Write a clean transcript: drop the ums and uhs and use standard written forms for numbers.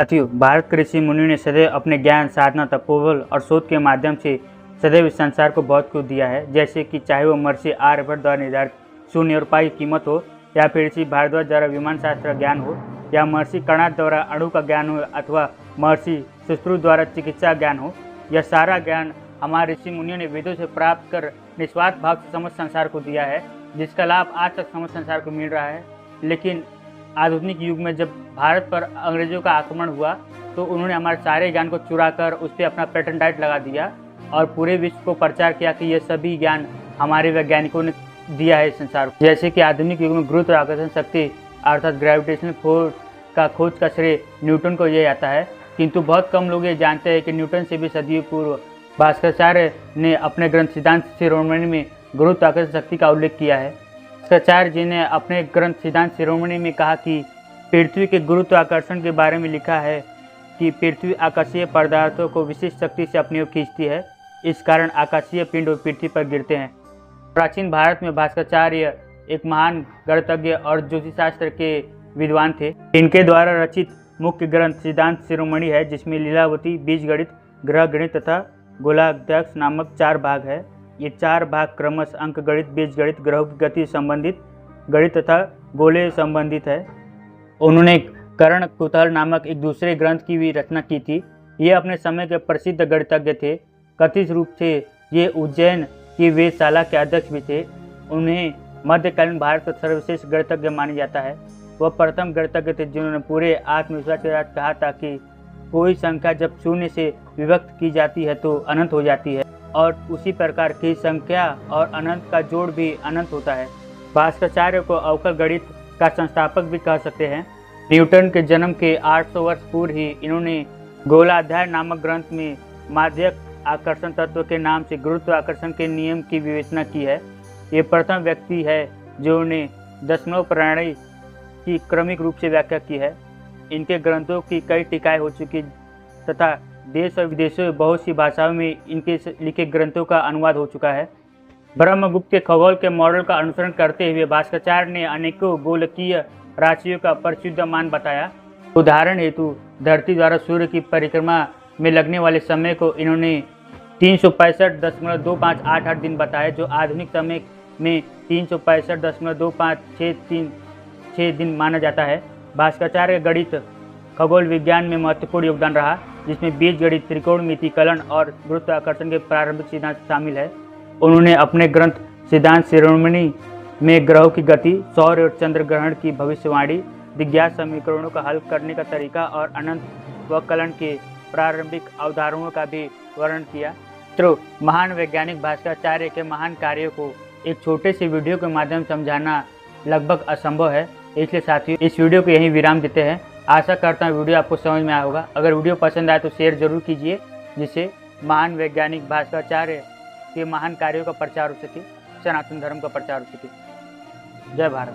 साथियों, भारत के ऋषि मुनियों ने सदैव अपने ज्ञान, साधना, तपोबल और शोध के माध्यम से सदैव इस संसार को बहुत कुछ दिया है। जैसे कि चाहे वो महर्षि आर्यभट्ट द्वारा निर्धारित शून्य और पाई की कीमत हो, या फिर ऋषि भारद्वाज द्वारा विमान शास्त्र का ज्ञान हो, या महर्षि कर्णाद द्वारा अणु का ज्ञान हो, अथवा महर्षि सुश्रुत द्वारा चिकित्सा ज्ञान हो। यह सारा ज्ञान हमारे ऋषि मुनियों ने वेदों से प्राप्त कर निस्वार्थ भाव से समस्त संसार को दिया है, जिसका लाभ आज तक समस्त संसार को मिल रहा है। लेकिन आधुनिक युग में जब भारत पर अंग्रेजों का आक्रमण हुआ तो उन्होंने हमारे सारे ज्ञान को चुरा कर उस पर अपना पेटेंट राइट लगा दिया और पूरे विश्व को प्रचार किया कि यह सभी ज्ञान हमारे वैज्ञानिकों ने दिया है संसार को। जैसे कि आधुनिक युग में गुरुत्वाकर्षण शक्ति अर्थात ग्रेविटेशनल फोर्स का खोज का श्रेय न्यूटन को यह आता है, किंतु बहुत कम लोग ये जानते हैं कि न्यूटन से भी सदियों पूर्व भास्कराचार्य ने अपने ग्रंथ सिद्धांत शिरोमणि में गुरुत्वाकर्षण शक्ति का उल्लेख किया है। भास्कराचार्य जी ने अपने ग्रंथ सिद्धांत शिरोमणि में कहा कि पृथ्वी के गुरुत्वाकर्षण के बारे में लिखा है कि पृथ्वी आकाशीय पदार्थों को विशिष्ट शक्ति से अपनी ओर खींचती है, इस कारण आकाशीय पिंड पृथ्वी पर गिरते हैं। प्राचीन भारत में भास्कराचार्य एक महान गणितज्ञ और ज्योतिषशास्त्र के विद्वान थे। इनके द्वारा रचित मुख्य ग्रंथ सिद्धांत शिरोमणि है, जिसमें लीलावती, बीजगणित, ग्रह गणित तथा गोलाध्यक्ष नामक 4 भाग है। ये 4 भाग क्रमशः अंक गणित, बीजगणित, ग्रहों की गति संबंधित गणित तथा गोले संबंधित है। उन्होंने कर्ण कुतूहल नामक एक दूसरे ग्रंथ की भी रचना की थी। ये अपने समय के प्रसिद्ध गणितज्ञ थे। कथित रूप से ये उज्जैन की वेधशाला के अध्यक्ष भी थे। उन्हें मध्यकालीन भारत का सर्वश्रेष्ठ गणितज्ञ माना जाता है। वह प्रथम गणितज्ञ थे जिन्होंने पूरे आत्मविश्वास के साथ कहा था कि कोई संख्या जब शून्य से विभक्त की जाती है तो अनंत हो जाती है, और उसी प्रकार की संख्या और अनंत का जोड़ भी अनंत होता है। भास्कराचार्य को अवकल गणित का संस्थापक भी कह सकते हैं। न्यूटन के जन्म के 800 वर्ष पूर्व ही इन्होंने गोलाध्याय नामक ग्रंथ में माध्यक आकर्षण तत्व के नाम से गुरुत्वाकर्षण के नियम की विवेचना की है। ये प्रथम व्यक्ति है जो ने दशमलव प्रणाली की क्रमिक रूप से व्याख्या की है। इनके ग्रंथों की कई टीकाएं हो चुकी तथा देश और विदेशों में बहुत सी भाषाओं में इनके लिखे ग्रंथों का अनुवाद हो चुका है। ब्रह्मगुप्त के खगोल के मॉडल का अनुसरण करते हुए भास्कराचार्य ने अनेकों गोलकीय राशियों का परिशुद्ध मान बताया। उदाहरण हेतु धरती द्वारा सूर्य की परिक्रमा में लगने वाले समय को इन्होंने 365.2588 दिन बताया, जो आधुनिक समय में 365.2563 दिन माना जाता है। भास्कराचार्य गणित खगोल विज्ञान में महत्वपूर्ण योगदान रहा, जिसमें बीजगणित, त्रिकोणमिति, कलन और गुरुत्वाकर्षण के प्रारंभिक सिद्धांत शामिल है। उन्होंने अपने ग्रंथ सिद्धांत शिरोमणि में ग्रहों की गति, सौर और चंद्र ग्रहण की भविष्यवाणी, विज्ञान समीकरणों का हल करने का तरीका और अनंत व कलन के प्रारंभिक अवधारणाओं का भी वर्णन किया। तो महान वैज्ञानिक भास्कराचार्य के महान कार्यों को एक छोटे से वीडियो के माध्यम से समझाना लगभग असंभव है। इसलिए साथियों, इस वीडियो को यहीं विराम देते हैं। आशा करता हूँ वीडियो आपको समझ में आया होगा। अगर वीडियो पसंद आए तो शेयर जरूर कीजिए, जिससे महान वैज्ञानिक भास्कराचार्य के महान कार्यों का प्रचार हो सके, सनातन धर्म का प्रचार हो सके। जय भारत।